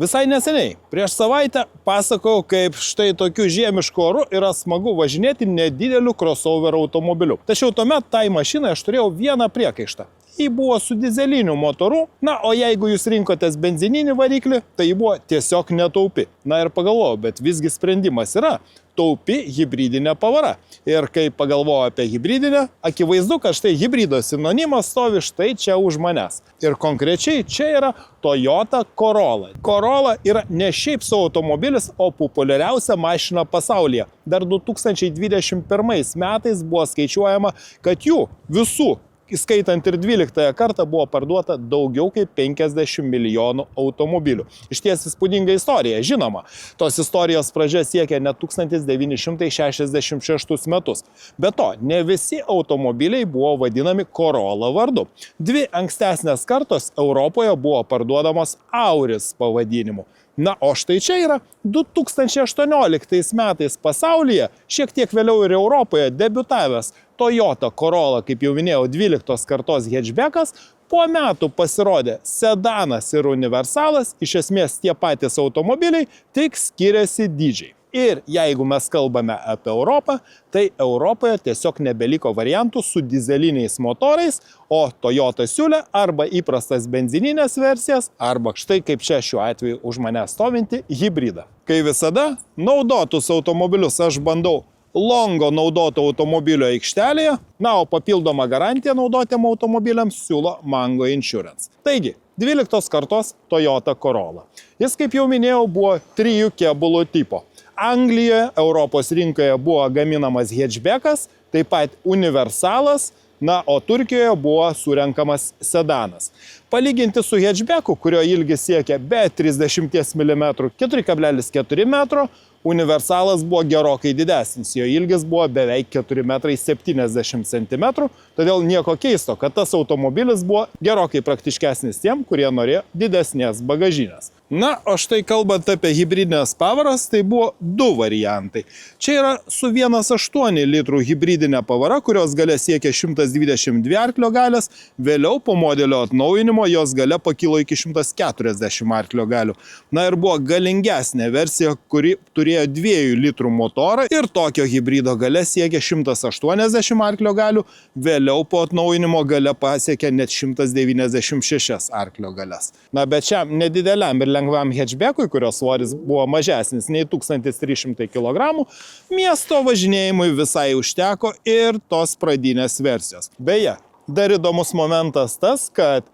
Visai neseniai, prieš savaitę, pasakojau, kaip štai tokiu žiemišku oru yra smagu važinėti nedideliu crossover automobiliu. Tačiau tuomet tai mašinai aš turėjau vieną priekaištą. Ji buvo su dizeliniu motoru, na, o jeigu jūs rinkotės benzininį variklį, tai ji buvo tiesiog netaupi. Na ir pagalvojau, bet visgi sprendimas yra taupi hibridinė pavara. Ir kai pagalvojau apie hibridinę, akivaizdu, kad štai hibrido sinonimas stovi štai čia už manęs. Ir konkrečiai čia yra Toyota Corolla. Corolla yra ne šiaip savo automobilis, o populiariausia mašina pasaulyje. Dar 2021 metais buvo skaičiuojama, kad jų visų, įskaitant ir 12 kartą, buvo parduota daugiau kaip 50 milijonų automobilių. Išties įspūdinga istorija, žinoma. Tos istorijos pradžia siekia net 1966 metus. Be to, ne visi automobiliai buvo vadinami Corolla vardu. Dvi ankstesnės kartos Europoje buvo parduodamos Auris pavadinimu. Na, o štai čia yra 2018 metais pasaulyje, šiek tiek vėliau ir Europoje debiutavęs Toyota Corolla, kaip jau minėjau, 12 kartos hatchbackas, po metų pasirodė sedanas ir universalas, iš esmės tie patys automobiliai, tik skiriasi dydžiai. Ir jeigu mes kalbame apie Europą, tai Europoje tiesiog nebeliko variantų su dizeliniais motorais, o Toyota siūlė arba įprastas benzininės versijas, arba štai kaip čia šiuo atveju už mane stovinti hibridą. Kai visada naudotus automobilius aš bandau Longo naudoto automobilio aikštelėje, na, o papildomą garantiją naudotiem automobiliams siūlo Mango Insurance. Taigi, 12 kartos Toyota Corolla. Jis, kaip jau minėjau, buvo 3 kėbulų tipo. Anglijoje, Europos rinkoje buvo gaminamas hatchbackas, taip pat universalas, na, o Turkijoje buvo surenkamas sedanas. Palyginti su hatchbacku, kurio ilgis siekia be 30 mm 4,4 metro, universalas buvo gerokai didesnis, jo ilgis buvo beveik 4,70 m, todėl nieko keisto, kad tas automobilis buvo gerokai praktiškesnis tiem, kurie norėjo didesnės bagažinės. Na, o štai kalbant apie hibridinės pavaras, tai buvo 2 variantai. Čia yra su 1,8 litrų hibridinė pavara, kurios galia siekia 122 arklio galės, vėliau po modelio atnaujinimo jos galia pakilo iki 140 arklio galių. Na ir buvo galingesnė versija, kuri turėjo 2 litrų motorą ir tokio hibrido galia siekia 180 arklio galių, vėliau po atnaujinimo galia pasiekė net 196 arklio galias. Na, bet šiam nedideliam ir lengvam hatchbackui, kurio svoris buvo mažesnis nei 1300 kg, miesto važinėjimui visai užteko ir tos pradinės versijos. Beje, dar įdomus momentas tas, kad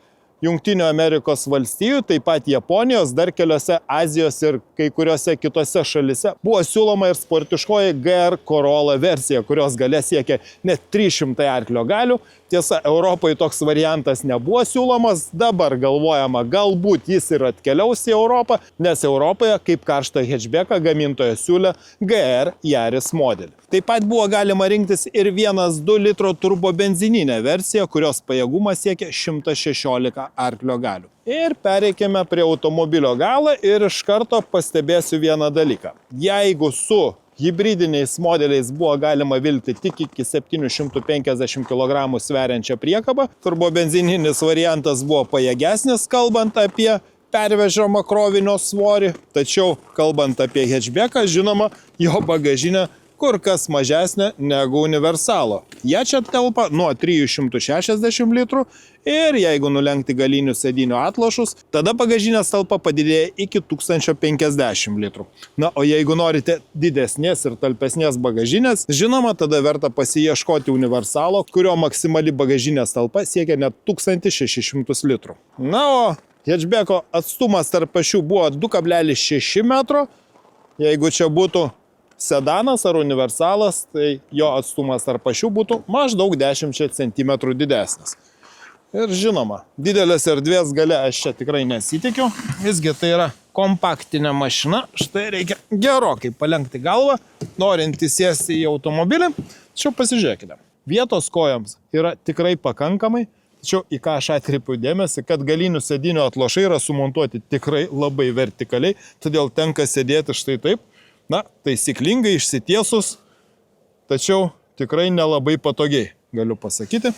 Jungtinių Amerikos valstijų, taip pat Japonijos, dar keliose Azijos ir kai kuriuose kitose šalise buvo siūloma ir sportiškoji GR Corolla versija, kurios galia siekia net 300 arklio galių. Tiesa, Europoje toks variantas nebuvo siūlomas, dabar galvojama, galbūt jis ir atkeliaus į Europą, nes Europoje kaip karštą hatchbacką gamintojas siūlė GR Yaris modelį. Taip pat buvo galima rinktis ir 1,2 litro turbo benzininę versiją, kurios pajėgumas siekia 116 arklio galių. Ir pereikime prie automobilio galo ir iš karto pastebėsiu vieną dalyką. Jeigu su hibridiniais modeliais buvo galima vilkti tik iki 750 kg sveriančią priekabą, turbobenzininis variantas buvo pajėgesnis, kalbant apie pervežamą krovinio svorį, tačiau kalbant apie hatchbacką, žinoma, jo bagažinė kur kas mažesnė negu universalo. Jie čia telpa nuo 360 litrų ir jeigu nulenkti galinių sėdinių atlošus, tada bagažinės talpa padidėja iki 1050 litrų. Na, o jeigu norite didesnės ir talpesnės bagažinės, žinoma, tada verta pasiieškoti universalo, kurio maksimali bagažinės talpa siekia net 1600 litrų. Na, o hatchbacko atstumas tarp ašių buvo 2,6 metro. Jeigu čia būtų sedanas ar universalas, tai jo atstumas tarp ašių būtų maždaug 10 cm didesnis. Ir žinoma, didelės erdvės gale aš čia tikrai nesitikiu, visgi tai yra kompaktinė mašina, štai reikia gerokai palenkti galvą, norint įsėsti į automobilį. Tačiau pasižiūrėkite, vietos kojoms yra tikrai pakankamai, tačiau į ką aš atkreipiu dėmesį, kad galinių sėdinių atlošai yra sumontuoti tikrai labai vertikaliai, todėl tenka sėdėti štai taip, na, taisyklingai išsitiesus, tačiau tikrai nelabai patogiai, galiu pasakyti.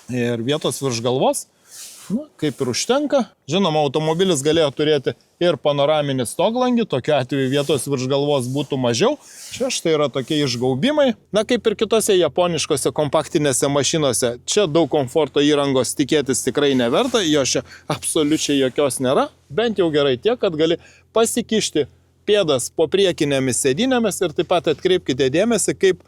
Ir vietos virš galvos Kaip ir užtenka. Žinoma, automobilis galėjo turėti ir panoraminį stoglangį, tokiu atveju vietos virš galvos būtų mažiau. Čia štai yra tokie išgaubimai. Kaip ir kitose japoniškose kompaktinėse mašinose, čia daug komforto įrangos tikėtis tikrai neverta, jo čia absoliučiai jokios nėra. Bent jau gerai tiek, kad gali pasikišti pėdas po priekinėmis sėdynėmis ir taip pat atkreipkite dėmesį, kaip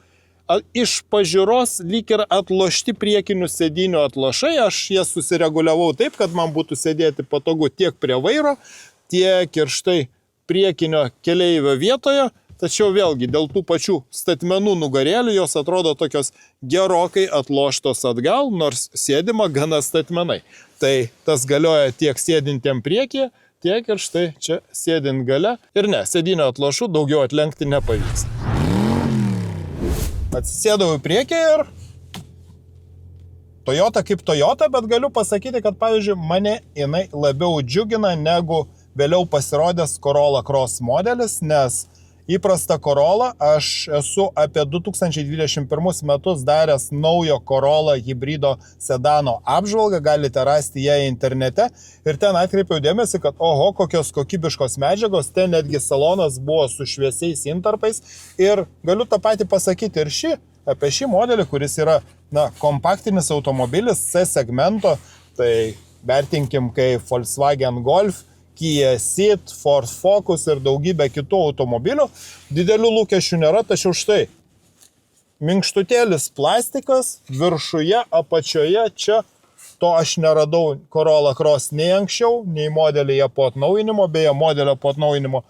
iš pažiūros lyg ir atlošti priekinių sėdynių atlošai. Aš jas susireguliavau taip, kad man būtų sėdėti patogu tiek prie vairo, tiek ir štai priekinio keleivio vietoje. Tačiau vėlgi dėl tų pačių statmenų nugarėlių jos atrodo tokios gerokai atloštos atgal, nors sėdima gana statmenai. Tai tas galioja tiek sėdintiem priekyje, tiek ir štai čia sėdint gale. Ir ne, sėdinio atlošų daugiau atlenkti nepavyks. Atsisėdau į priekį ir Toyota kaip Toyota, bet galiu pasakyti, kad pavyzdžiui mane jinai labiau džiugina negu vėliau pasirodęs Corolla Cross modelis, nes įprasta Corolla aš esu apie 2021 metus daręs naujo Corolla hybrido sedano apžvalgą, galite rasti ją internete ir ten atkreipiau dėmesį, kad oho, kokios kokybiškos medžiagos, ten netgi salonas buvo su šviesiais intarpais ir galiu tą patį pasakyti ir apie šį modelį, kuris yra kompaktinis automobilis C segmento, tai vertinkim kaip Volkswagen Golf, Kia Ceed, Ford Focus ir daugybė kitų automobilių. Didelių lūkesčių nėra, tačiau štai minkštutėlis plastikas, viršuje, apačioje, čia to aš neradau Corolla Cross nei anksčiau, nei modelyje po atnaujinimo, beje, modelio po atnaujinimo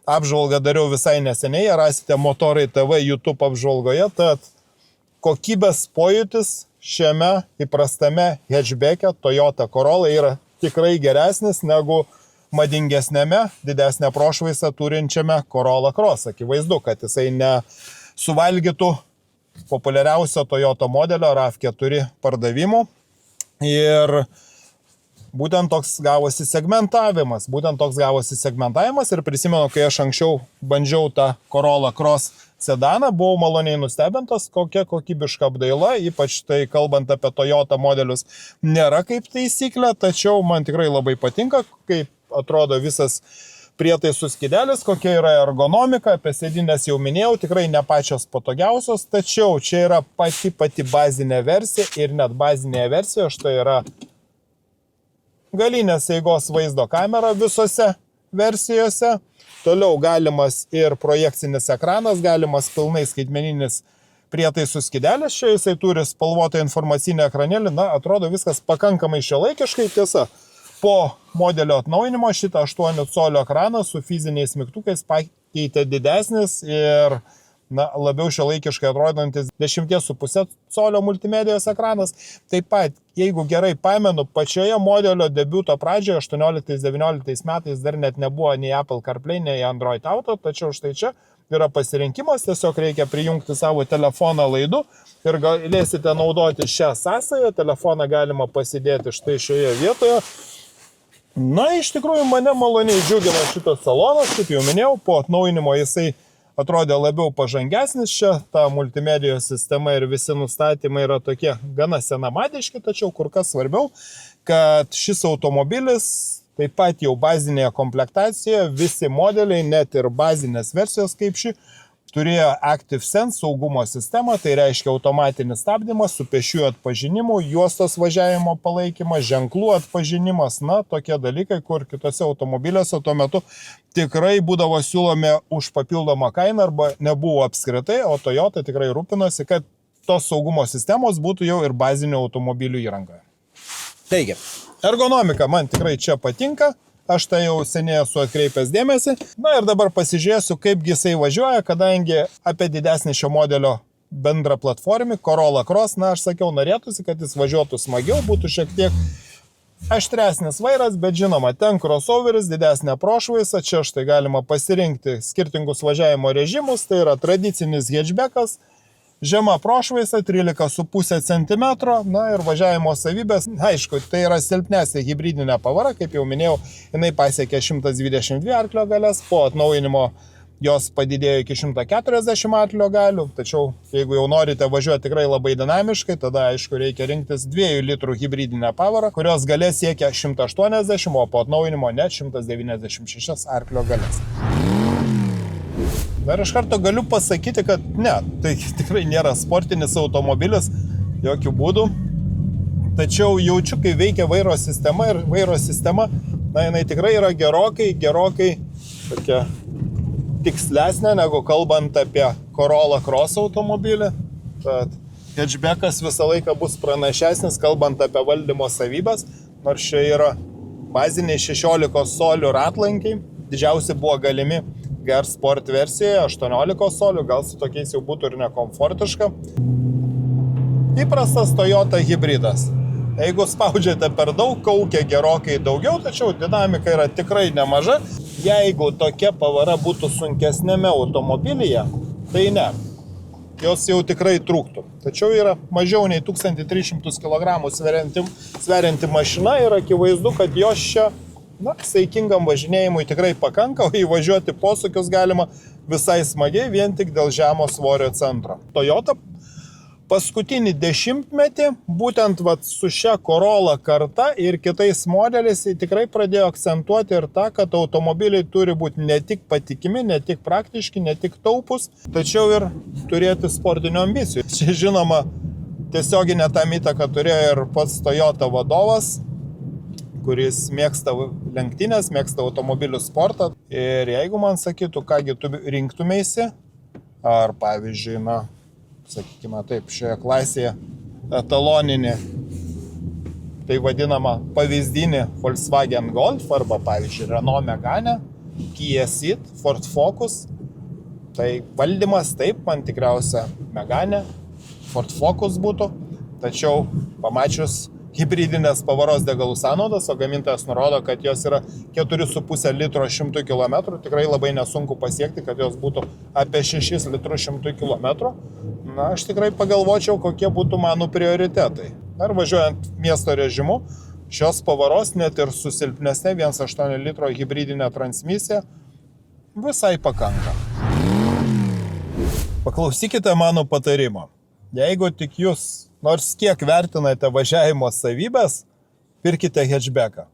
apžvalgą dariau visai neseniai, rasite Motorai TV YouTube apžvalgoje, tad kokybės pojūtis šiame įprastame hatchbacke Toyota Corolla yra tikrai geresnis negu madingesnėme, didesnę prošvaisą turinčiame Corolla Cross. Akivaizdu, kad jisai nesuvalgytų populiariausio Toyota modelio RAV4 pardavimų. Ir būtent toks gavosi segmentavimas. Ir prisimenu, kai aš anksčiau bandžiau tą Corolla Cross sedaną, buvau maloniai nustebintas, kokia kokybiška apdaila, ypač tai kalbant apie Toyota modelius, nėra kaip taisyklė, tačiau man tikrai labai patinka, kaip atrodo visas prietaisų skydelis, kokia yra ergonomika, apie sėdynės jau minėjau, tikrai ne pačios patogiausios, tačiau čia yra pati bazinė versija ir net bazinėje versijoje štai yra galinės eigos vaizdo kamera visose versijose, toliau galimas ir projekcinis ekranas, galimas pilnai skaitmeninis prietaisų skydelis, čia jisai turi spalvotą informacinę ekranėlį, atrodo viskas pakankamai šiuolaikiškai, tiesa. Po modelio atnaujinimo šitą 8 colio ekraną su fiziniais mygtukais pakeitė didesnis ir labiau šiuolaikiškai atrodantis 10,5 colio multimedijos ekranas. Taip pat, jeigu gerai pamenu, pačioje modelio debiuto pradžioje 18-19 metais dar net nebuvo nei Apple CarPlay, nei Android Auto, tačiau štai čia yra pasirinkimas, tiesiog reikia prijungti savo telefoną laidu ir galėsite naudoti šią sąsają, telefoną galima pasidėti štai šioje vietoje. Iš tikrųjų mane maloniai džiugina šitas salonas, kaip jau minėjau, po atnaujinimo jisai atrodė labiau pažangesnis, čia ta multimedijos sistema ir visi nustatymai yra tokie gana senamadiški, tačiau kur kas svarbiau, kad šis automobilis taip pat jau bazinėje komplektacijoje, visi modeliai, net ir bazinės versijos kaip ši, turėjo Active Sense saugumo sistemą, tai reiškia automatinį stabdymą su pėsčiųjų atpažinimu, juostos važiavimo palaikymas, ženklų atpažinimas, tokie dalykai, kur kitose automobiliuose tuo metu tikrai būdavo siūlomi už papildomą kainą arba nebuvo apskritai, o Toyota tikrai rūpinosi, kad tos saugumo sistemos būtų jau ir bazinių automobilių įrangoje. Taigi, ergonomika man tikrai čia patinka. Aš tai jau seniai esu atkreipęs dėmesį. Ir dabar pasižiūrėsiu, kaip jisai važiuoja, kadangi apie didesnį šio modelio bendrą platformį, Corolla Cross, aš sakiau, norėtųsi, kad jis važiuotų smagiau, būtų šiek tiek aštresnis vairas, bet žinoma, ten crossoveris, didesnė prošvaisa, čia štai galima pasirinkti skirtingus važiavimo režimus, tai yra tradicinis hatchbackas, žema prošvaisa 13,5 cm, ir važiavimo savybės, aišku, tai yra silpnesnė hibridinė pavara, kaip jau minėjau, jinai pasiekė 122 arklio galias, po atnaujinimo jos padidėjo iki 140 arklio galių, tačiau jeigu jau norite važiuoti tikrai labai dinamiškai, tada aišku reikia rinktis 2 litrų hibridinę pavarą, kurios galės siekia 180, o po atnaujinimo net 196 arklio galės. Dar iš karto galiu pasakyti, kad ne, tai tikrai nėra sportinis automobilis, jokių būdų. Tačiau jaučiu, kai veikia vairo sistema ir vairo sistema, na, jinai tikrai yra gerokai tokia tikslesnė, negu kalbant apie Corolla Cross automobilį. Tad hatchbackas visą laiką bus pranašesnis, kalbant apie valdymo savybės, nors čia yra baziniai 16 solių ratlankiai, didžiausi buvo galimi GR Sport versijoje 18 solių, gal su tokiais jau būtų ir nekomfortiška. Įprastas Toyota hybridas. Jeigu spaudžiate per daug, kaukia gerokai daugiau, tačiau dinamika yra tikrai nemaža. Jeigu tokia pavara būtų sunkesnėme automobilyje, tai ne. Jos jau tikrai trūktų. Tačiau yra mažiau nei 1300 kg sverianti mašina ir akivaizdu, kad jos čia saikingam važinėjimui tikrai pakanka, o įvažiuoti posūkius galima visai smagiai vien tik dėl žemo svorio centro. Toyota paskutinį dešimtmetį, būtent su šia Corolla karta ir kitais modeliais, tikrai pradėjo akcentuoti ir tą, kad automobiliai turi būti ne tik patikimi, ne tik praktiški, ne tik taupus, tačiau ir turėti sportinių ambicijų. Čia žinoma, tiesioginę tam įtaką turėjo ir pats Toyota vadovas, kuris mėgsta lenktynės, mėgsta automobilių sportą. Ir jeigu man sakytų, kągi tu rinktumėsi, ar pavyzdžiui, sakykime taip, šioje klasėje etaloninį, tai vadinama pavyzdinį Volkswagen Golf, arba pavyzdžiui Renault Megane, Kia Ceed, Ford Focus, tai valdymas taip, man tikriausia Megane, Ford Focus būtų, tačiau pamačius hibridinės pavaros degalų sąnaudas, o gamintojas nurodo, kad jos yra 4,5 litro 100 km, tikrai labai nesunku pasiekti, kad jos būtų apie 6 litrų 100 km. Na, aš tikrai pagalvočiau, kokie būtų mano prioritetai. Ar važiuojant miesto režimu, šios pavaros net ir su silpnesnė 1,8 litro hibridinė transmisija visai pakanka. Paklausykite mano patarimo. Jeigu tik jūs nors kiek vertinate važiavimo savybės, pirkite hatchbacką.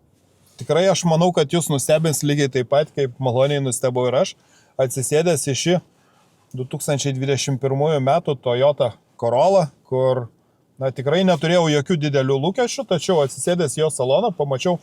Tikrai aš manau, kad jūs nustebins lygiai taip pat, kaip maloniai nustebau ir aš, atsisėdęs į šį 2021 metų Toyota Corolla, kur tikrai neturėjau jokių didelių lūkesčių, tačiau atsisėdęs jo saloną pamačiau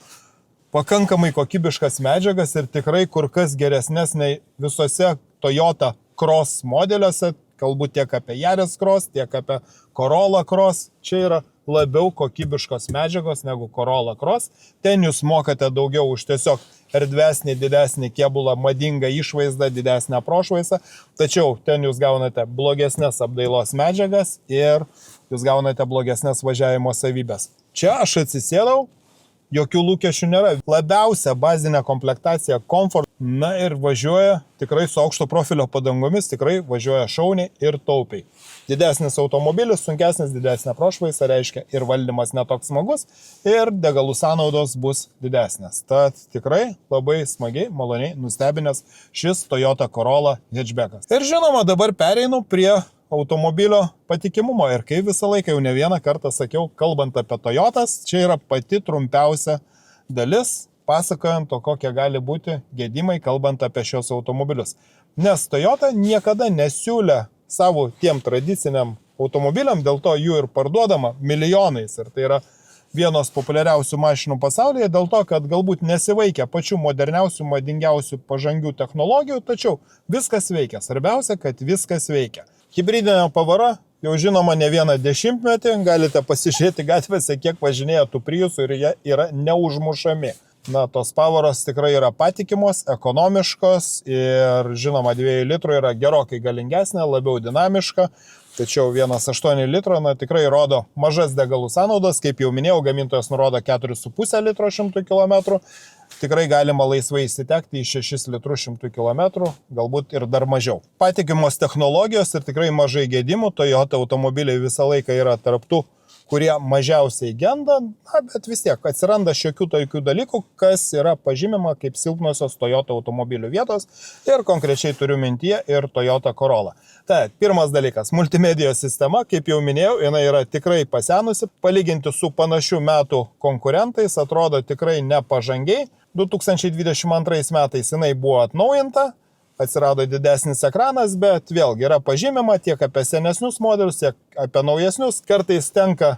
pakankamai kokybiškas medžiagas ir tikrai kur kas geresnės nei visose Toyota Cross modeliuose, kalbu tiek apie Yaris Cross, tiek apie Corolla Cross. Čia yra labiau kokybiškos medžiagos negu Corolla Cross. Ten jūs mokate daugiau už tiesiog erdvesnį, didesnį kėbulą, madingą išvaizdą, didesnę prošvaisą. Tačiau ten jūs gaunate blogesnės apdailos medžiagas ir jūs gaunate blogesnės važiavimo savybės. Čia aš atsisėdau, jokių lūkesčių nėra. Labiausia bazinė komplektacija Comfort. Na ir važiuoja tikrai su aukšto profilio padangomis, tikrai važiuoja šauniai ir taupiai. Didesnis automobilis, sunkesnis, didesnė prošvaisa, reiškia ir valdymas netoks smagus, ir degalų sąnaudos bus didesnės. Tad tikrai labai smagiai, maloniai nustebinęs šis Toyota Corolla hatchbackas. Ir žinoma, dabar pereinu prie automobilio patikimumo. Ir kaip visą laiką jau ne vieną kartą sakiau, kalbant apie Toyotas, čia yra pati trumpiausia dalis, pasakojant to, kokie gali būti gedimai, kalbant apie šios automobilius. Nes Toyota niekada nesiūlė savo tiem tradiciniam automobiliam, dėl to jų ir parduodama milijonais. Ir tai yra vienos populiariausių mašinų pasaulyje, dėl to, kad galbūt nesiveikia pačių moderniausių, madingiausių, pažangių technologijų, tačiau viskas veikia. Svarbiausia, kad viskas veikia. Hibridinė pavara jau žinoma ne vieną dešimtmetį, galite pasižiūrėti gatvėse, kiek važinėja tų Priusų ir jie yra neužmušami. Na, tos pavaros tikrai yra patikimos, ekonomiškos ir žinoma 2 litrų yra gerokai galingesnė, labiau dinamiška. Tačiau 1,8 litro tikrai rodo mažas degalų sąnaudas, kaip jau minėjau, gamintojas nurodo 4,5 litro 100 km. Tikrai galima laisvai įsitekti į 6 litrų 100 km, galbūt ir dar mažiau. Patikimos technologijos ir tikrai mažai gedimų. Toyota automobiliai visą laiką yra tarptų kurie mažiausiai genda, bet vis tiek atsiranda šiokių tokių dalykų, kas yra pažymima kaip silpnosios Toyota automobilių vietos ir konkrečiai turiu mintyje ir Toyota Corolla. Tai pirmas dalykas - multimedijos sistema, kaip jau minėjau, jinai yra tikrai pasenusi, palyginti su panašių metų konkurentais atrodo tikrai nepažangiai. 2022 metais jinai buvo atnaujinta, atsirado didesnis ekranas, bet vėlgi yra pažymima tiek apie senesnius modelius, tiek apie naujesnius. Kartais tenka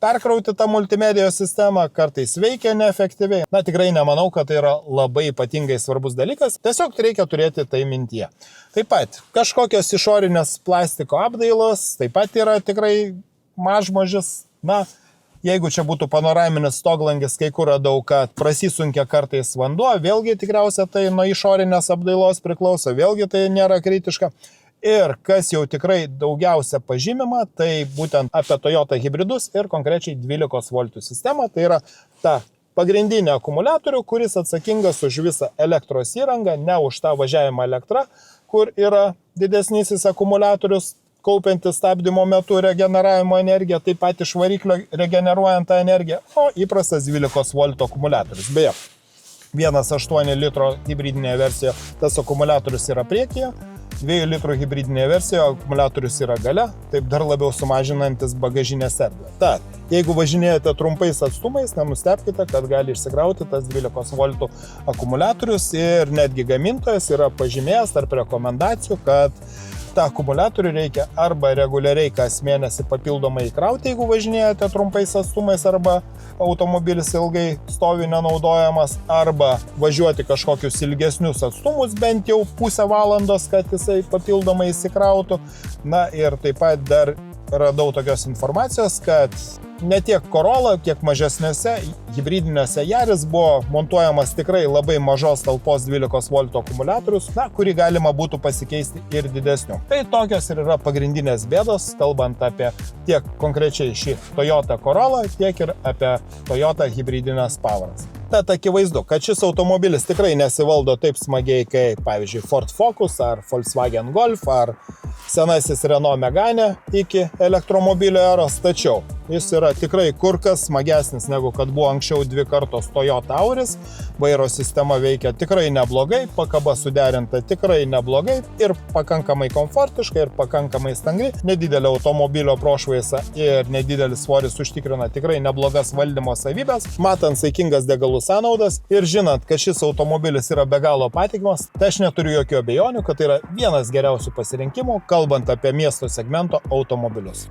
perkrauti tą multimedijos sistemą, kartais veikia neefektyviai. Na, tikrai nemanau, kad tai yra labai ypatingai svarbus dalykas, tiesiog reikia turėti tai mintyje. Taip pat kažkokios išorinės plastiko apdailos, taip pat yra tikrai mažmožis. Na, jeigu čia būtų panoraminis stoglangis, kai kur radau, kad prasisunkia kartais vanduo, vėlgi tikriausiai tai nuo išorinės apdailos priklauso, vėlgi tai nėra kritiška. Ir kas jau tikrai daugiausia pažymima, tai būtent apie Toyota hybridus ir konkrečiai 12 voltų sistemą, tai yra ta pagrindinė akumuliatorių, kuris atsakingas už visą elektros įrangą, ne už tą važiavimą elektrą, kur yra didesnysis akumuliatorius, kaupiantis stabdymo metu regeneravimo energiją, taip pat iš variklio regeneruojant tą energiją, o įprastas 12 voltų akumuliatorius. Beje, 1,8 litro hybridinėje versijoje tas akumuliatorius yra priekyje, 2 litrų hybridinėje versijoje akumuliatorius yra gale, taip dar labiau sumažinantis bagažinės erdvę. Tad, jeigu važinėjate trumpais atstumais, nenustebkite, kad gali išsikrauti tas 12 voltų akumuliatorius ir netgi gamintojas yra pažymėjęs tarp rekomendacijų, kad tą akumuliatorių reikia arba reguliariai kas mėnesį papildomai įkrauti, jeigu važinėjate trumpais atstumais arba automobilis ilgai stovi nenaudojamas, arba važiuoti kažkokius ilgesnius atstumus, bent jau pusę valandos, kad jisai papildomai įsikrautų. Na ir taip pat dar radau tokios informacijos, kad ne tiek Corolla, kiek mažesnėse hybridinėse Yaris buvo montuojamas tikrai labai mažos talpos 12 voltų akumuliatorius, kurį galima būtų pasikeisti ir didesniu. Tai tokios ir yra pagrindinės bėdos, kalbant apie tiek konkrečiai šį Toyota Corolla, tiek ir apie Toyota hybridinės pavaras. Tad akivaizdu, kad šis automobilis tikrai nesivaldo taip smagiai, kaip pavyzdžiui Ford Focus ar Volkswagen Golf ar senasis Renault Megane iki elektromobilio eros, tačiau jis yra tikrai kur kas smagesnis negu kad buvo anksčiau 2 kartos Toyota Auris, vairo sistema veikia tikrai neblogai, pakaba suderinta tikrai neblogai ir pakankamai komfortiška ir pakankamai stangri, nedidelė automobilio prošvaisa ir nedidelis svoris užtikrina tikrai neblogas valdymo savybės, matant saikingas degalų sąnaudas ir žinant, kad šis automobilis yra be galo patikimas, tai aš neturiu jokių abejonių, kad tai yra vienas geriausių pasirinkimų, kalbant apie miesto segmento automobilius.